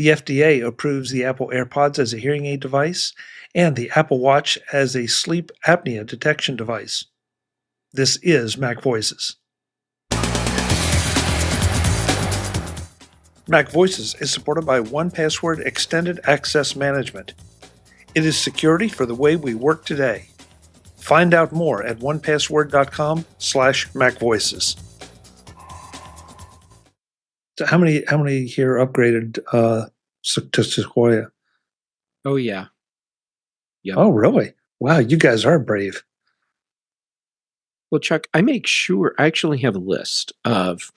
The FDA approves the Apple AirPods as a hearing aid device and the Apple Watch as a sleep apnea detection device. This is MacVoices. MacVoices is supported by 1Password Extended Access Management. It is security for the way we work today. Find out more at onepassword.com/MacVoices. So how many here upgraded to Sequoia? Oh, yeah. Yep. Oh, really? Wow, you guys are brave. Well, Chuck, I make sure I actually have a list of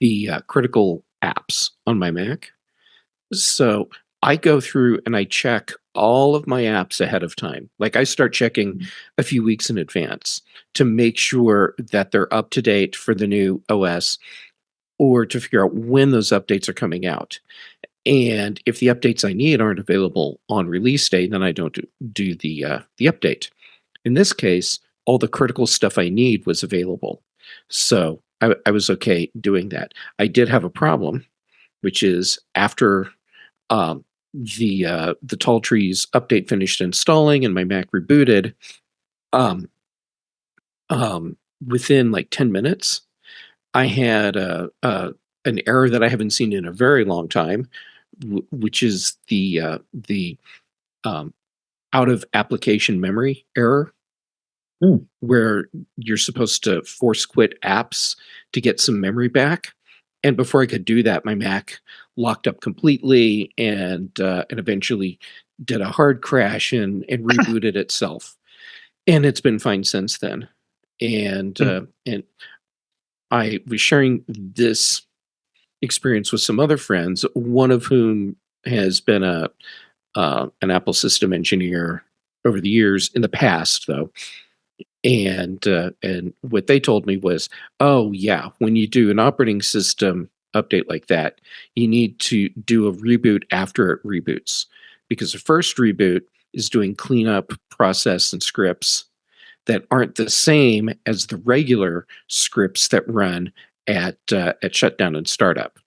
the critical apps on my Mac. So I go through and I check all of my apps ahead of time. Like I start checking a few weeks in advance to make sure that they're up to date for the new OS, or to figure out when those updates are coming out. And if the updates I need aren't available on release day, then I don't do the update. In this case, all the critical stuff I need was available. So I was okay doing that. I did have a problem, which is after the Tall Trees update finished installing and my Mac rebooted, within like 10 minutes, I had an error that I haven't seen in a very long time, which is the out of application memory error, where you're supposed to force quit apps to get some memory back. And before I could do that, my Mac locked up completely and eventually did a hard crash and rebooted itself. And it's been fine since then. And I was sharing this experience with some other friends, one of whom has been an Apple system engineer over the years, in the past though. And what they told me was, oh yeah, when you do an operating system update like that, you need to do a reboot after it reboots, because the first reboot is doing cleanup process and scripts that aren't the same as the regular scripts that run at shutdown and startup.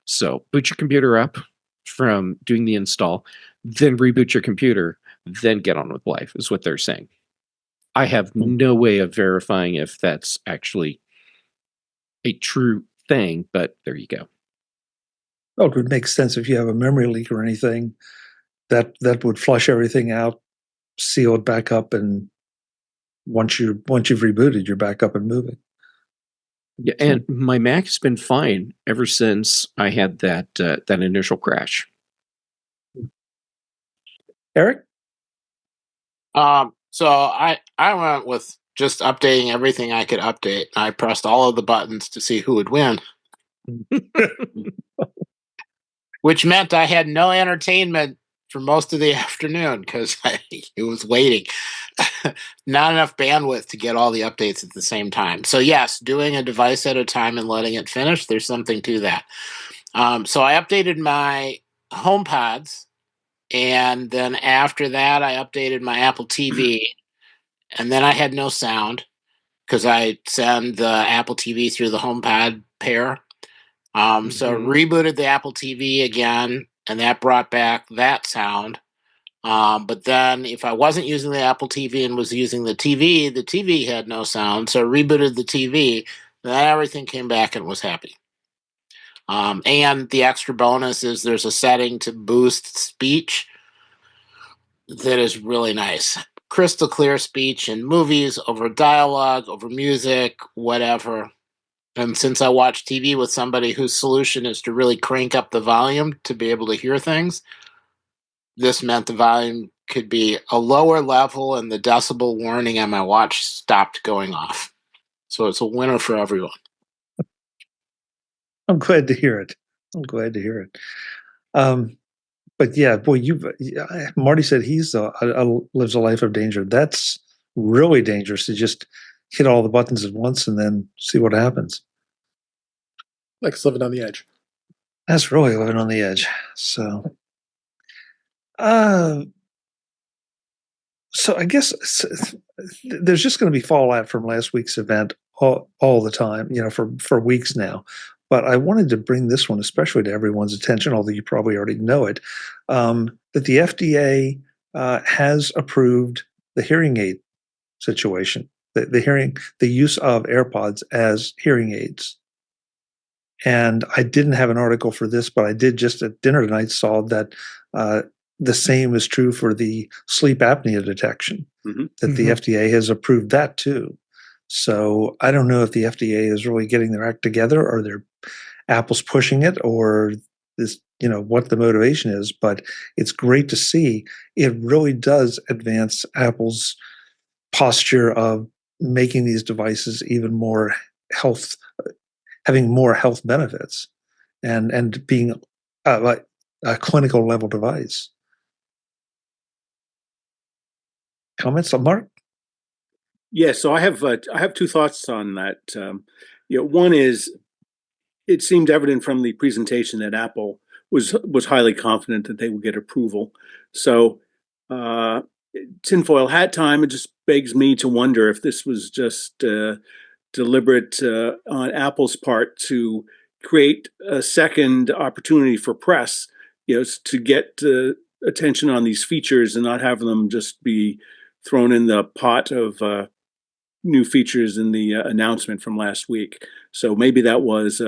So boot your computer up from doing the install, then reboot your computer, then get on with life, is what they're saying. I have no way of verifying if that's actually a true thing, but there you go. Oh, it would make sense if you have a memory leak or anything, that would flush everything out, seal it back up, and once you've rebooted, you're back up and moving. Yeah, and my Mac has been fine ever since I had that initial crash. Eric? So I went with just updating everything I could update. I pressed all of the buttons to see who would win. Which meant I had no entertainment for most of the afternoon because it was waiting. Not enough bandwidth to get all the updates at the same time. So yes, doing a device at a time and letting it finish, there's something to that. So I updated my HomePods, and then after that I updated my Apple TV, and then I had no sound because I send the Apple TV through the HomePod pair. So rebooted the Apple TV again, and that brought back that sound. But then if I wasn't using the Apple TV and was using the TV had no sound. So I rebooted the TV, then everything came back and was happy. And the extra bonus is there's a setting to boost speech that is really nice. Crystal clear speech in movies, over dialogue, over music, whatever. And since I watch TV with somebody whose solution is to really crank up the volume to be able to hear things, this meant the volume could be a lower level and the decibel warning on my watch stopped going off. So it's a winner for everyone. I'm glad to hear it. But yeah, boy, Marty said he's lives a life of danger. That's really dangerous to just hit all the buttons at once and then see what happens. Like it's living on the edge. That's really living on the edge. So I guess there's just going to be fallout from last week's event all the time, for weeks now. but I wanted to bring this one especially to everyone's attention, although you probably already know it, that the FDA has approved the hearing aid situation, the use of AirPods as hearing aids. And I didn't have an article for this, but I did just at dinner tonight saw that the same is true for the sleep apnea detection, that the FDA has approved that too. So I don't know if the FDA is really getting their act together, or Apple's pushing it, or this, what the motivation is, but it's great to see. It really does advance Apple's posture of making these devices even more having more health benefits and being like a clinical level device. Comments on Mark? Yeah, so I have two thoughts on that. One is, it seemed evident from the presentation that Apple was highly confident that they would get approval. So tinfoil hat time, it just begs me to wonder if this was just deliberate on Apple's part to create a second opportunity for press, to get attention on these features and not have them just be thrown in the pot of new features in the announcement from last week. So maybe that was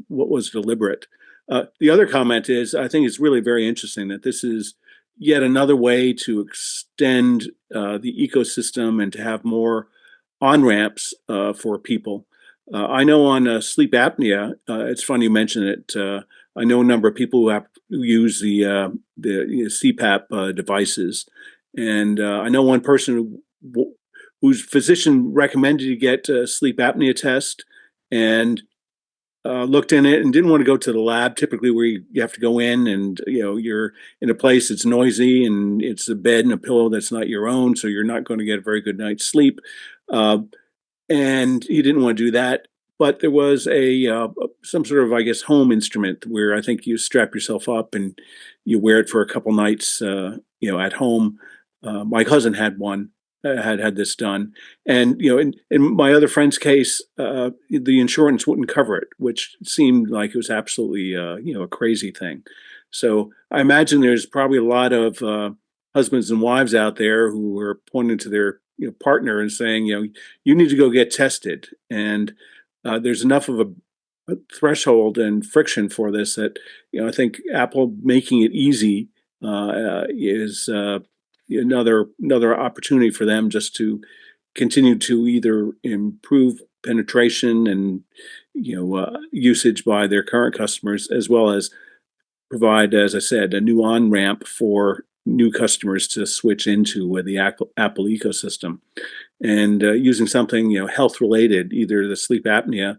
what was deliberate. The other comment is, I think it's really very interesting that this is yet another way to extend the ecosystem and to have more on-ramps for people. I know on sleep apnea, it's funny you mention it. I know a number of people who use the CPAP devices. And I know one person whose physician recommended to get a sleep apnea test, and looked in it and didn't want to go to the lab, typically where you have to go in and you're in a place that's noisy and it's a bed and a pillow that's not your own, so you're not going to get a very good night's sleep. And he didn't want to do that. But there was some sort of, I guess, home instrument where I think you strap yourself up and you wear it for a couple nights, at home. My cousin had one, had this done, and in my other friend's case, the insurance wouldn't cover it, which seemed like it was absolutely a crazy thing. So I imagine there's probably a lot of husbands and wives out there who are pointing to their partner and saying, you need to go get tested, and there's enough of a threshold and friction for this that I think Apple making it easy is another opportunity for them just to continue to either improve penetration and usage by their current customers, as well as provide, as I said, a new on-ramp for new customers to switch into the Apple ecosystem. And using something health related, either the sleep apnea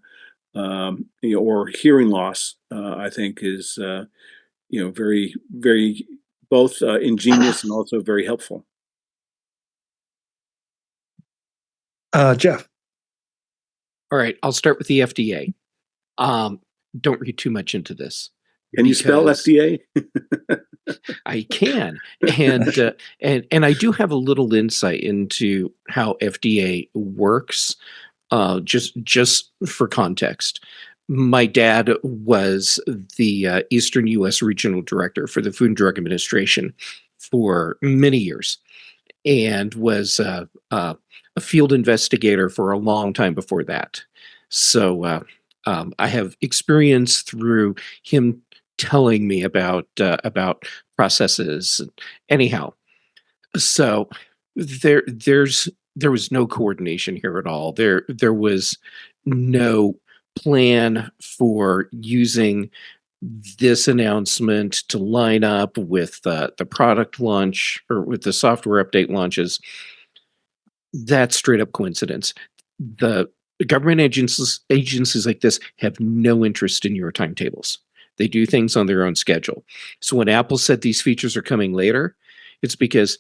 or hearing loss, I think is very, very both ingenious and also very helpful. Jeff. All right, I'll start with the FDA. Don't read too much into this. Can you spell FDA? I can, and I do have a little insight into how FDA works. Just for context, my dad was the Eastern U.S. Regional Director for the Food and Drug Administration for many years, and was a field investigator for a long time before that. So I have experience through him telling me about processes. Anyhow, so there was no coordination here at all. There was no plan for using this announcement to line up with the product launch or with the software update launches. That's straight up coincidence. The government agencies like this have no interest in your timetables. They do things on their own schedule. So when Apple said these features are coming later, it's because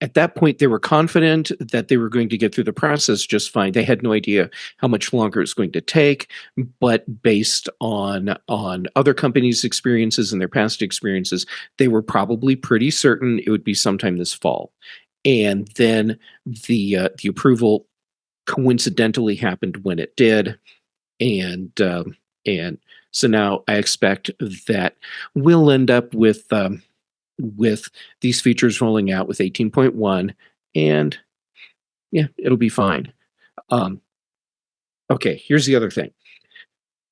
at that point, they were confident that they were going to get through the process just fine. They had no idea how much longer it's going to take, but based on other companies' experiences and their past experiences, they were probably pretty certain it would be sometime this fall. And then the approval coincidentally happened when it did, and And so now I expect that we'll end up with these features rolling out with 18.1, and yeah, it'll be fine. Okay, here's the other thing.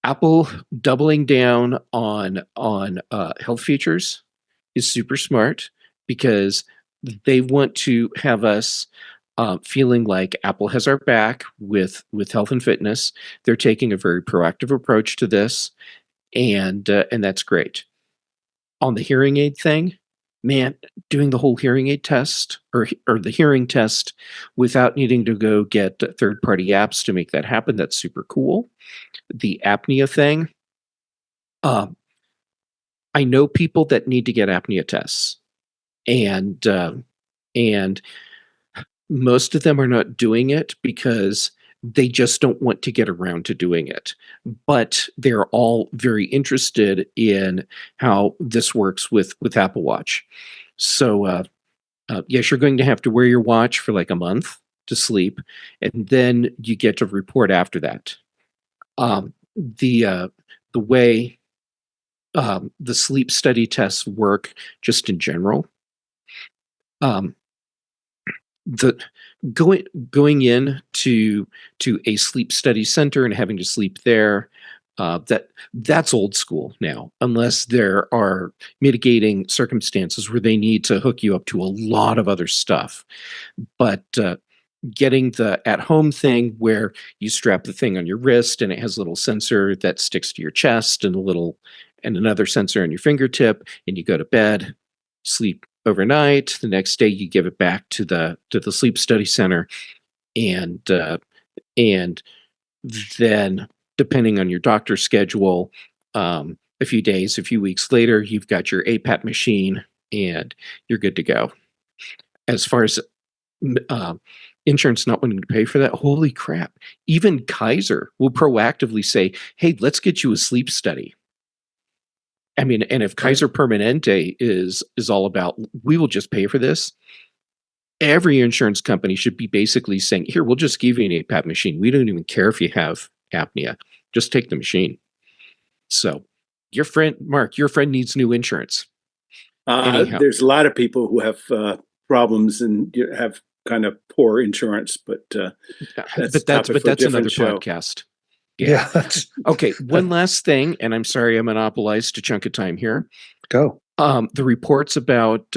Apple doubling down on health features is super smart because they want to have us feeling like Apple has our back with health and fitness. They're taking a very proactive approach to this, and that's great. On the hearing aid thing, man, doing the whole hearing aid test or the hearing test without needing to go get third-party apps to make that happen, that's super cool. The apnea thing, I know people that need to get apnea tests, and most of them are not doing it because they just don't want to get around to doing it. But they're all very interested in how this works with Apple Watch. So yes, you're going to have to wear your watch for like a month to sleep, and then you get to report after that. The way the sleep study tests work, just in general, the going in to a sleep study center and having to sleep there, that's old school now, unless there are mitigating circumstances where they need to hook you up to a lot of other stuff. But getting the at-home thing where you strap the thing on your wrist and it has a little sensor that sticks to your chest and another sensor on your fingertip, and you go to bed, sleep overnight. The next day you give it back to the sleep study center, and then depending on your doctor's schedule, a few weeks later, you've got your APAP machine and you're good to go. As far as insurance not wanting to pay for that, holy crap. Even Kaiser will proactively say, hey, let's get you a sleep study. I mean, and if Kaiser Permanente is all about, we will just pay for this, every insurance company should be basically saying, here, we'll just give you an APAP machine. We don't even care if you have apnea. Just take the machine. So your friend, Mark, needs new insurance. There's a lot of people who have problems and have kind of poor insurance, but that's another podcast. Yeah. Okay. One last thing, and I'm sorry I monopolized a chunk of time here. Go. The reports about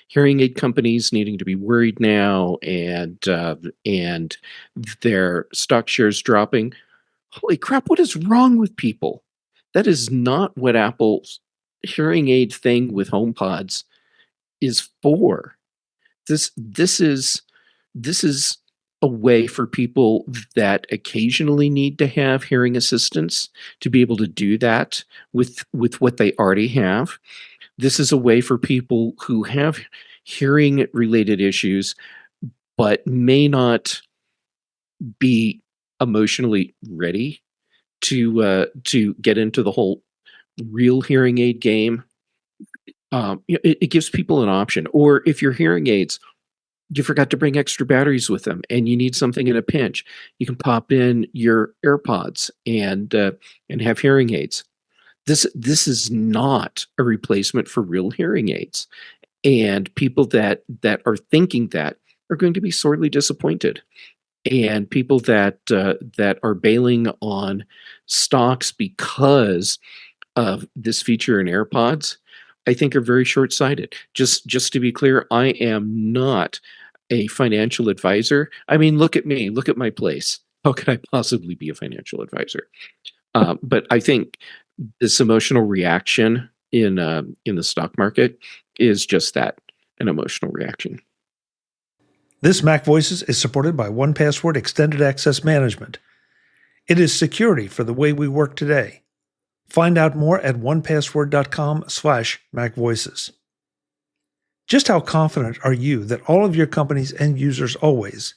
hearing aid companies needing to be worried now, and their stock shares dropping. Holy crap! What is wrong with people? That is not what Apple's hearing aid thing with HomePods is for. This is a way for people that occasionally need to have hearing assistance to be able to do that with what they already have. This is a way for people who have hearing related issues but may not be emotionally ready to get into the whole real hearing aid game. It gives people an option. Or if your hearing aids, you forgot to bring extra batteries with them and you need something in a pinch, you can pop in your AirPods and have hearing aids. This is not a replacement for real hearing aids. And people that are thinking that are going to be sorely disappointed. And people that are bailing on stocks because of this feature in AirPods, I think are very short-sighted. Just to be clear, I am not a financial advisor. I mean, look at me, look at my place. How could I possibly be a financial advisor? But I think this emotional reaction in the stock market is just that, an emotional reaction. This MacVoices is supported by 1Password Extended Access Management. It is security for the way we work today. Find out more at onepassword.com/MacVoices. Just how confident are you that all of your company's end users always,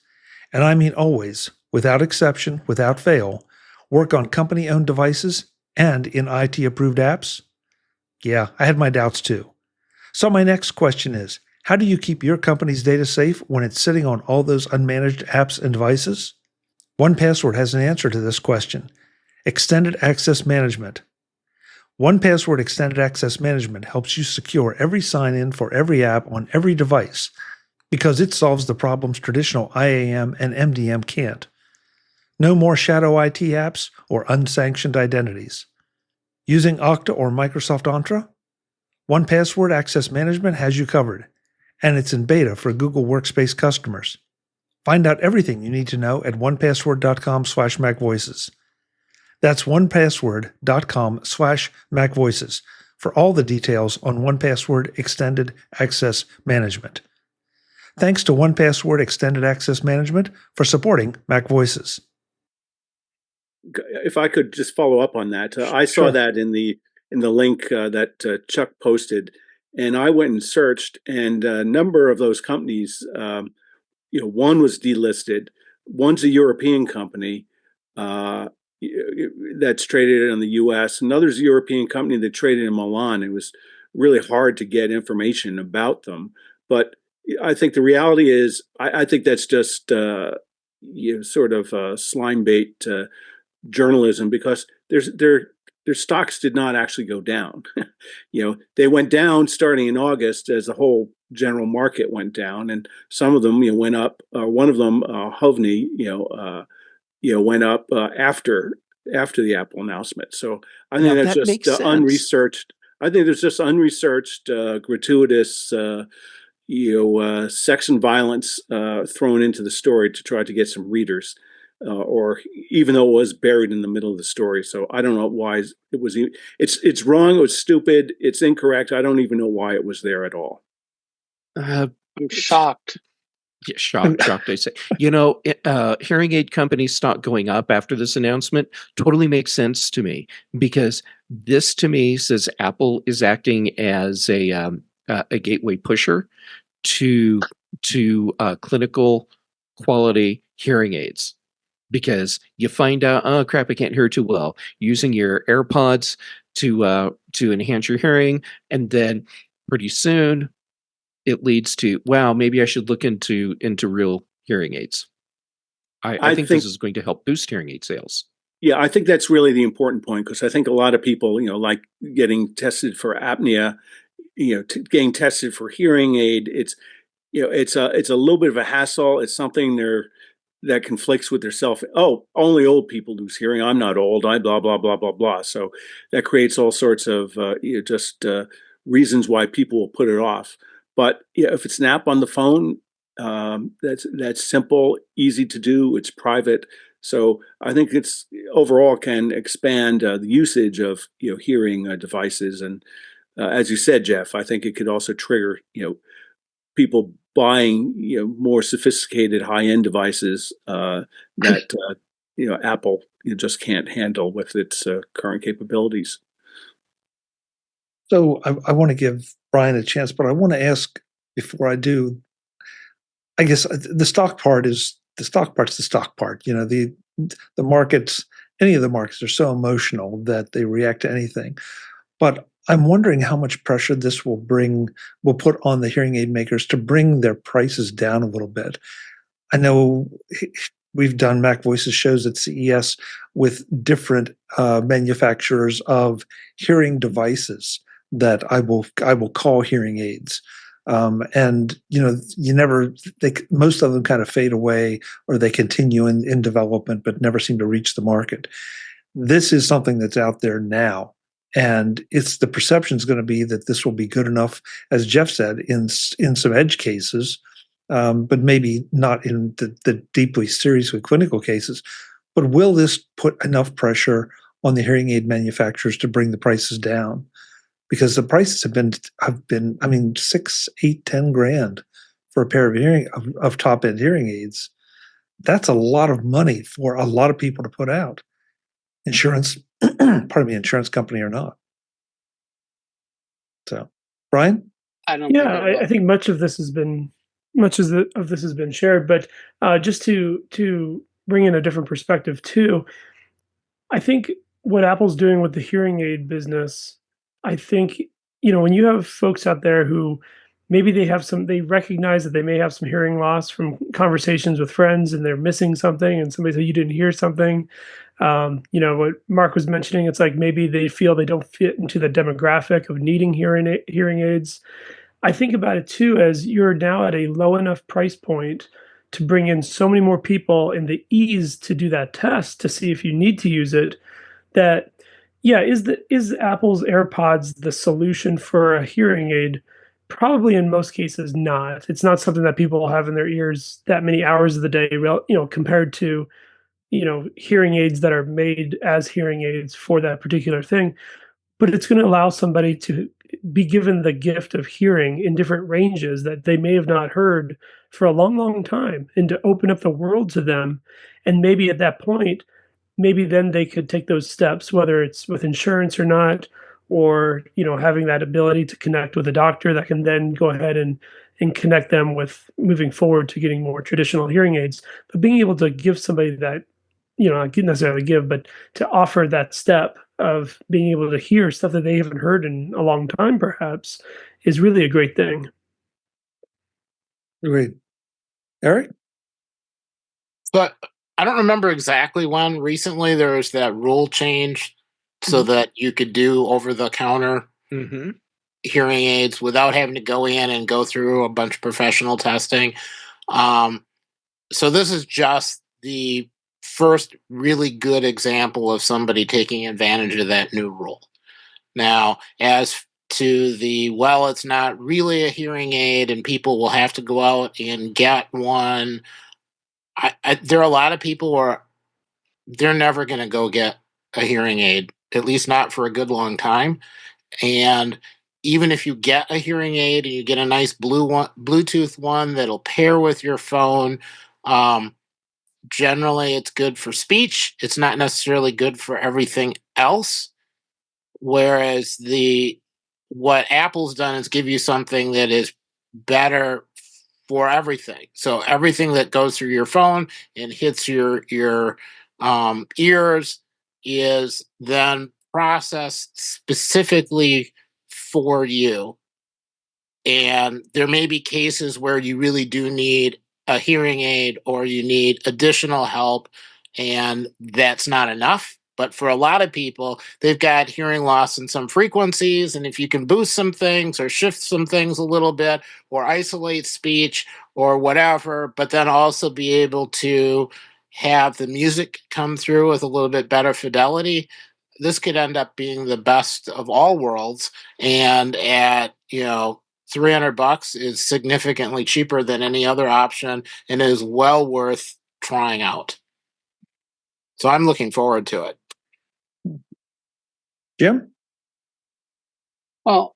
and I mean always, without exception, without fail, work on company-owned devices and in IT-approved apps? Yeah, I had my doubts too. So my next question is, how do you keep your company's data safe when it's sitting on all those unmanaged apps and devices? 1Password has an answer to this question, Extended Access Management. 1Password Extended Access Management helps you secure every sign-in for every app on every device because it solves the problems traditional IAM and MDM can't. No more shadow IT apps or unsanctioned identities. Using Okta or Microsoft Entra? 1Password Access Management has you covered, and it's in beta for Google Workspace customers. Find out everything you need to know at onepassword.com/MacVoices. That's onepassword.com/MacVoices for all the details on 1Password Extended Access Management. Thanks to 1Password Extended Access Management for supporting MacVoices. If I could just follow up on that, I saw that in the link that Chuck posted, and I went and searched, and a number of those companies, one was delisted, one's a European company that's traded in the U.S., another's a European company that traded in Milan. It was really hard to get information about them, but I think the reality is, I think that's just sort of slime bait journalism, because their stocks did not actually go down. They went down starting in August as the whole general market went down, and some of them went up. One of them, Hovni, went up after the Apple announcement. So I think that's just unresearched. I think there's just unresearched, gratuitous, sex and violence thrown into the story to try to get some readers. Or even though it was buried in the middle of the story. So I don't know why it was. It's wrong. It was stupid. It's incorrect. I don't even know why it was there at all. I'm shocked. Yeah, shocked, I say. Hearing aid companies stock going up after this announcement totally makes sense to me, because this to me says Apple is acting as a gateway pusher to clinical quality hearing aids. Because you find out, oh crap, I can't hear too well. Using your AirPods to enhance your hearing, and then pretty soon it leads to, wow, maybe I should look into real hearing aids. I think this is going to help boost hearing aid sales. Yeah, I think that's really the important point, because I think a lot of people, like getting tested for apnea, getting tested for hearing aid. It's it's a little bit of a hassle. It's something that conflicts with their self. Oh, only old people lose hearing. I'm not old. I blah, blah, blah, blah, blah. So that creates all sorts of reasons why people will put it off. But if it's an app on the phone, that's simple, easy to do. It's private. So I think it's overall can expand the usage of hearing devices. And as you said, Jeff, I think it could also trigger people buying more sophisticated high-end devices that Apple just can't handle with its current capabilities. So I want to give Brian a chance, but I want to ask before I do. I guess the stock part is the stock part's the stock part. The markets, any of the markets are so emotional that they react to anything. But I'm wondering how much pressure this will put on the hearing aid makers to bring their prices down a little bit. I know we've done MacVoices shows at CES with different manufacturers of hearing devices that I will call hearing aids. And most of them kind of fade away, or they continue in development but never seem to reach the market. This is something that's out there now. And the perception is going to be that this will be good enough, as Jeff said, in some edge cases, but maybe not in the deeply serious clinical cases. But will this put enough pressure on the hearing aid manufacturers to bring the prices down? Because the prices have been $6, $8, $10,000 for a pair of top end hearing aids. That's a lot of money for a lot of people to put out. Insurance company or not. So, Brian? I think much of this has been shared, but just to bring in a different perspective too, I think what Apple's doing with the hearing aid business, I think when you have folks out there who maybe they recognize that they may have some hearing loss from conversations with friends and they're missing something, and somebody said you didn't hear something. What Mark was mentioning, it's like maybe they feel they don't fit into the demographic of needing hearing aids. I think about it too as you're now at a low enough price point to bring in so many more people and the ease to do that test to see if you need to use it. That, yeah, is Apple's AirPods the solution for a hearing aid? Probably in most cases not. It's not something that people have in their ears that many hours of the day, compared to hearing aids that are made as hearing aids for that particular thing. But it's going to allow somebody to be given the gift of hearing in different ranges that they may have not heard for a long, long time, and to open up the world to them. And maybe at that point, maybe then they could take those steps, whether it's with insurance or not, or having that ability to connect with a doctor that can then go ahead and connect them with moving forward to getting more traditional hearing aids. But being able to give somebody that, not necessarily give, but to offer that step of being able to hear stuff that they haven't heard in a long time, perhaps, is really a great thing. Great. Eric? But I don't remember exactly when. Recently, there was that rule change so that you could do over-the-counter hearing aids without having to go in and go through a bunch of professional testing. So this is just the first really good example of somebody taking advantage of that new rule. Now, as to it's not really a hearing aid and people will have to go out and get one, there are a lot of people who they're never going to go get a hearing aid, at least not for a good long time. And even if you get a hearing aid and you get a nice Bluetooth one that'll pair with your phone, generally it's good for speech. It's not necessarily good for everything else. Whereas what Apple's done is give you something that is better for everything. So everything that goes through your phone and hits your ears is then processed specifically for you. And there may be cases where you really do need a hearing aid or you need additional help, and that's not enough. But for a lot of people, they've got hearing loss in some frequencies, and if you can boost some things or shift some things a little bit or isolate speech or whatever, but then also be able to have the music come through with a little bit better fidelity, this could end up being the best of all worlds. And at, $300 is significantly cheaper than any other option and is well worth trying out. So I'm looking forward to it. Jim? Well,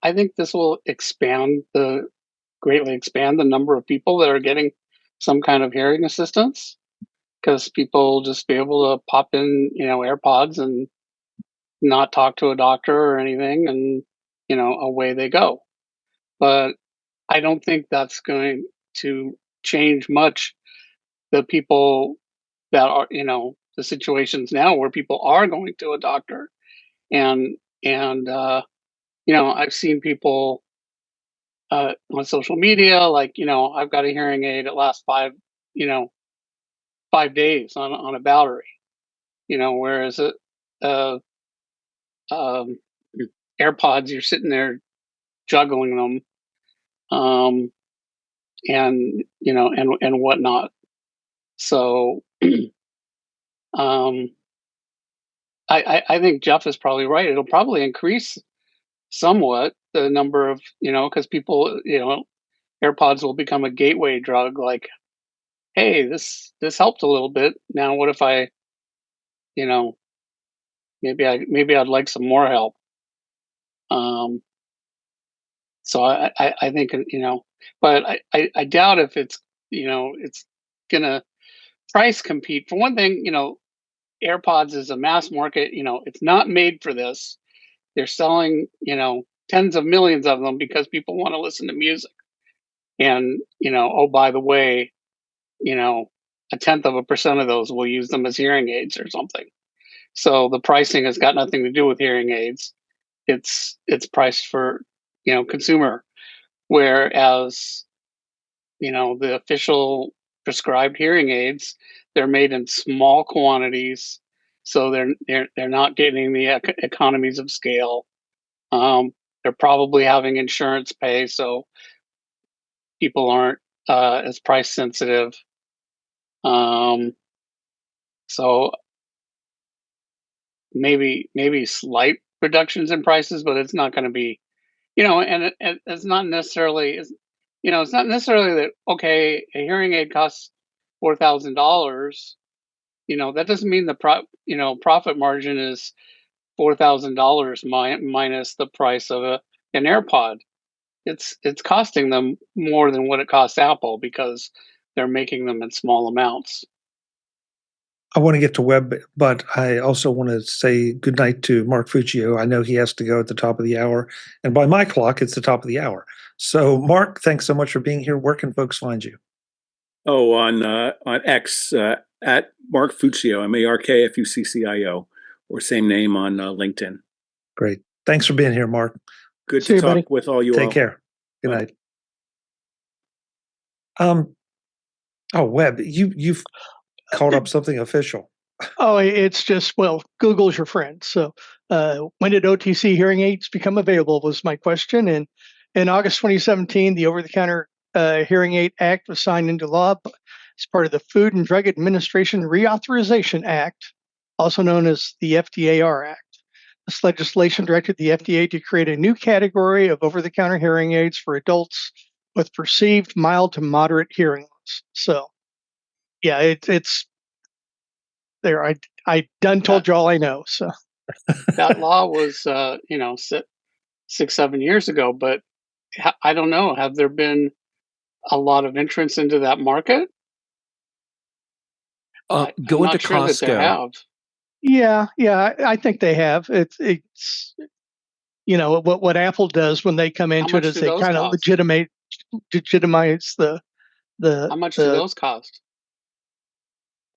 I think this will greatly expand the number of people that are getting some kind of hearing assistance, because people will just be able to pop in, AirPods and not talk to a doctor or anything, and, away they go. But I don't think that's going to change much the people that are, the situations now where people are going to a doctor. And I've seen people on social media, like, I've got a hearing aid, it lasts 5 days on a battery, whereas AirPods, you're sitting there juggling them, and whatnot. So I think Jeff is probably right. It'll probably increase somewhat the number of, because people, AirPods will become a gateway drug. Like, hey, this helped a little bit. Now, what if I, maybe I'd like some more help. So I think, but I doubt if it's, it's gonna price compete. For one thing, AirPods is a mass market. It's not made for this. They're selling, tens of millions of them because people want to listen to music. And, oh, by the way, 0.1% of those will use them as hearing aids or something. So the pricing has got nothing to do with hearing aids. It's priced for, consumer. Whereas, the official prescribed hearing aids, they're made in small quantities, so they're not getting the economies of scale. They're probably having insurance pay, so people aren't as price sensitive. So maybe slight reductions in prices, but it's not going to be, and it's not necessarily, it's not necessarily that, okay, a hearing aid costs $4,000. That doesn't mean the profit margin is $4,000 minus the price of an AirPod. It's costing them more than what it costs Apple because they're making them in small amounts. I want to get to Web, but I also want to say goodnight to Mark Fuccio. I know he has to go at the top of the hour, and by my clock, it's the top of the hour. So, Mark, thanks so much for being here. Where can folks find you? Oh, on X at Mark Fuccio, MarkFuccio, or same name on LinkedIn. Great. Thanks for being here, Mark. Good to talk with all you all. Take care. Good night. Web, you've called up something official. Oh, it's just, Google's your friend. So when did OTC hearing aids become available was my question. And in August 2017, the Over-the-Counter Hearing Aid Act was signed into law as part of the Food and Drug Administration Reauthorization Act, also known as the FDAR Act. This legislation directed the FDA to create a new category of over-the-counter hearing aids for adults with perceived mild to moderate hearing loss. So, yeah, it's there. I done told you all I know. So that law was 6-7 years ago, but I don't know. Have there been a lot of entrants into that market? Go into sure Costco. That there have. Yeah, I think they have. It's what Apple does when they come into it is they kind of legitimize the. How much do those cost?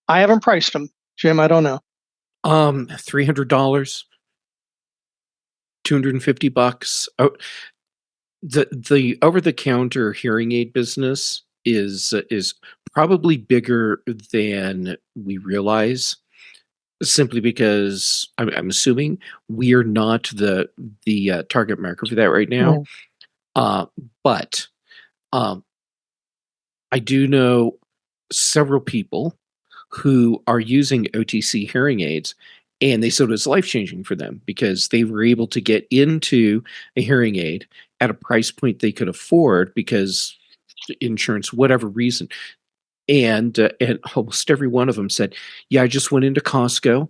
I haven't priced them, Jim. I don't know. $300, $250. Oh, the over-the-counter hearing aid business is probably bigger than we realize. Simply because I'm assuming we are not the target market for that right now. But I do know several people who are using OTC hearing aids, and they said it was life-changing for them because they were able to get into a hearing aid at a price point they could afford because insurance, whatever reason. And almost every one of them said, yeah, I just went into Costco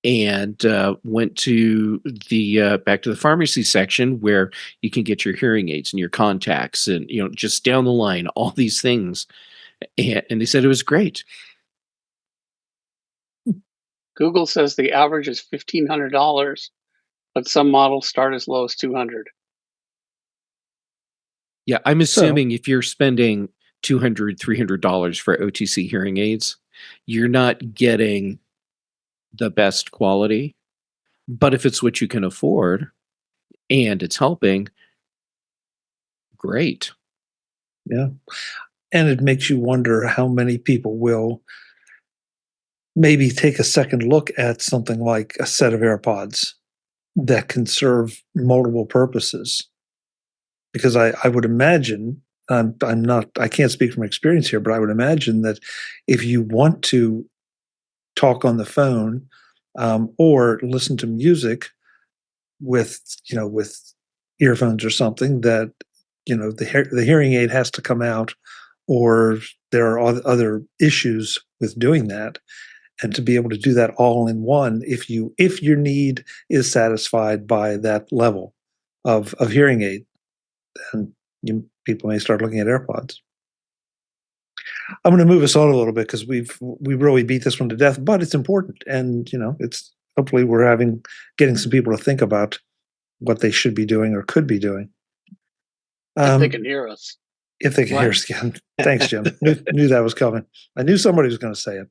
and went to the back to the pharmacy section where you can get your hearing aids and your contacts and, just down the line, all these things. And they said it was great. Google says the average is $1,500, but some models start as low as $200. Yeah, I'm assuming if you're spending $200, $300 for OTC hearing aids, you're not getting the best quality. But if it's what you can afford and it's helping, great. Yeah. And it makes you wonder how many people will maybe take a second look at something like a set of AirPods that can serve multiple purposes. Because I would imagine, I can't speak from experience here, but I would imagine that if you want to talk on the phone or listen to music with earphones or something, that the hearing aid has to come out, or there are other issues with doing that, and to be able to do that all in one, if your need is satisfied by that level of hearing aid, then people may start looking at AirPods. I'm going to move us on a little bit because we really beat this one to death, but it's important, and it's hopefully we're getting some people to think about what they should be doing or could be doing. If they can hear us. If they can hear us again. Thanks, Jim. knew that was coming. I knew somebody was going to say it.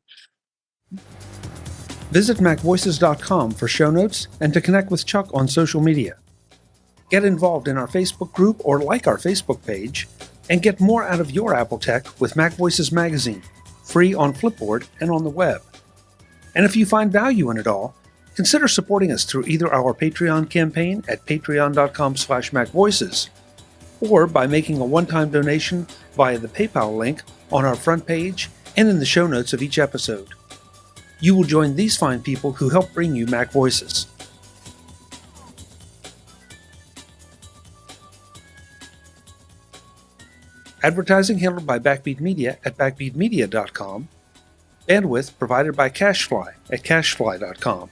Visit MacVoices.com for show notes and to connect with Chuck on social media. Get involved in our Facebook group or like our Facebook page, and get more out of your Apple tech with MacVoices magazine, free on Flipboard and on the web. And if you find value in it all, consider supporting us through either our Patreon campaign at patreon.com/MacVoices, or by making a one-time donation via the PayPal link on our front page and in the show notes of each episode. You will join these fine people who help bring you MacVoices. Advertising handled by Backbeat Media at backbeatmedia.com. Bandwidth provided by CacheFly at cachefly.com.